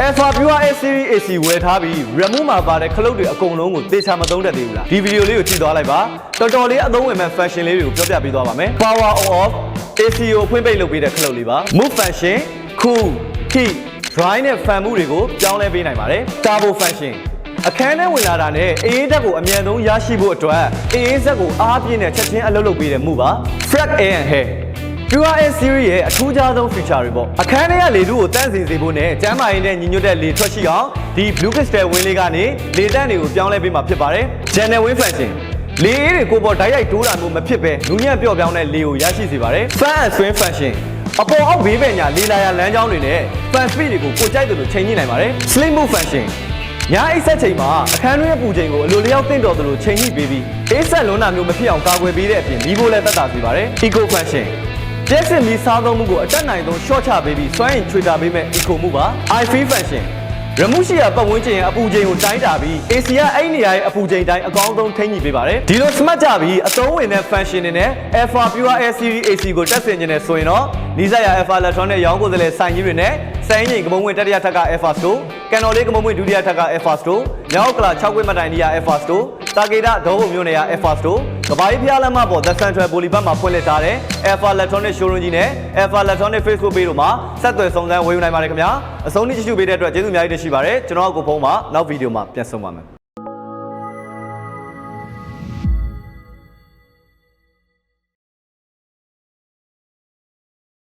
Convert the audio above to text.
Alpha Pure S Series AC ဝယ်ထားပြီး remove မှာပါတဲ့ခလုတ်တွေအကုန်လုံးကိုသေချာမသုံးတတ်သေးဘူးလားဒီဗီဒီယိုလေးကိုကြည့်သွားလိုက်ပါတော်တော်လေးအသုံးဝင်မဲ့ function လေးတွေကိုပြောပြပေးသွားပါမယ် Power on off AC ကိုဖွင့်ပိတ်လုပ်ပေးတဲ့ခလုတ်လေးပါ Move function Cool Heat Dry နဲ့ fan မှုတွေကိုပြောင်းလဲပေးနိုင်ပါတယ် Turbo function အခန်းထဲဝင်လာတာနဲ့အေးဓာတ်ကိုအမြန်ဆုံးရရှိဖို့အတွက်အေးစက်ကိုအားပြင်းနဲ့ချက်ချင်းအလုပ်လုပ်ပေးတဲ့မှုပါ Flat Air and Hair Pure S Series ရဲ့အထူးခြားဆုံး feature တွေပေါ့အခန်းထဲကလေထုကိုတန့်စင်စေဖို့နဲ့ကျန်းမာရေးနဲ့ညီညွတ်တဲ့လေထွက်ရှိအောင်ဒီ Blue Crystal ဝင်းလေးကနေလေတန့်တွေကိုပြောင်းလဲပေးမှာဖြစ်ပါတယ် Channel Wind Function လေအေးတွေကိုပေါ်ဓာတ်ရိုက်တိုးတာမျိုးမဖြစ်ပဲနူးညံ့ပျော့ပြောင်းတဲ့လေကိုရရှိစေပါတယ် Fan and Swing Function အပေါ်အောက်ဘေးဘက်ညာလေလာရလမ်းကြောင်းတွေနဲ့ fan speed တွေကိုကိုကြိုက်တယ်လို့ချိန်ညှိနိုင်ပါတယ် Sleep Mode Function ညအိတ်ဆက်ချိန်မှာအခန်းတွင်းရဲ့ပူချိန်ကိုအလိုလျောက်တင့်တော်သလိုချိန်ညှိပေးပြီးအေးဆက်လွန်းတာမျိုးမဖြစ်အောင်ကာကွယ်ပေးတဲ့အပြင်ဒီဖို့လည်းသက်သာစေပါတယ် Eco Function ကျက်စင်ပြီးစားသုံးမှုကိုအတက်နိုင်ဆုံး short ချပေးပြီးစွမ်းအင်ချွေတာပေးမဲ့ eco မှုပါ I-Free function ရမှုရှိရာပတ်ဝန်းကျင်ရဲ့အပူချိန်ကိုတိုင်းတာပြီး AC ကအဲ့နေရာရဲ့အပူချိန်တိုင်းအကောင်းဆုံးထိန်းညှိပေးပါတယ်ဒီလို smart ကြပြီးအသုံးဝင်တဲ့ function တွေနဲ့ Alpha Pure S Series AC ကိုတက်ဆင်ခြင်းနဲ့ဆိုရင်တော့နီးစပ်ရာ Alpha Electronic ရောင်းကိုယ်စားလှယ်ဆိုင်ကြီးတွေနဲ့စိုင်းငိမ်ကမုံဝင်တတိယထပ်က Alpha Store ကန်တော်လေးကမုံဝင်ဒုတိယထပ်က Alpha Store မြောက်ကလာ6ခွေမှတ်တိုင်နီးယာ Alpha Store တာကေတာဒေါဘုံမြို့နယ်ရ Alpha Store ကဘာကြီးဖျားလမ်းမပေါ် The Central Boulevard မှာဖွင့်လှစ်ထားတဲ့ Alpha Electronic Showroom ကြီးနဲ့ Alpha Electronic Facebook page တို့မှာဆက်သွယ်စုံစမ်းဝယ်ယူနိုင်ပါတယ်ခင်ဗျာအဆုံးထိကြည့်ရှုပေးတဲ့အတွက်ကျေးဇူးအများကြီးတင်ရှိပါတယ်ကျွန်တော်ကကိုဖုံးမှာနောက်ဗီဒီယိုမှာပြန်ဆုံပါမယ်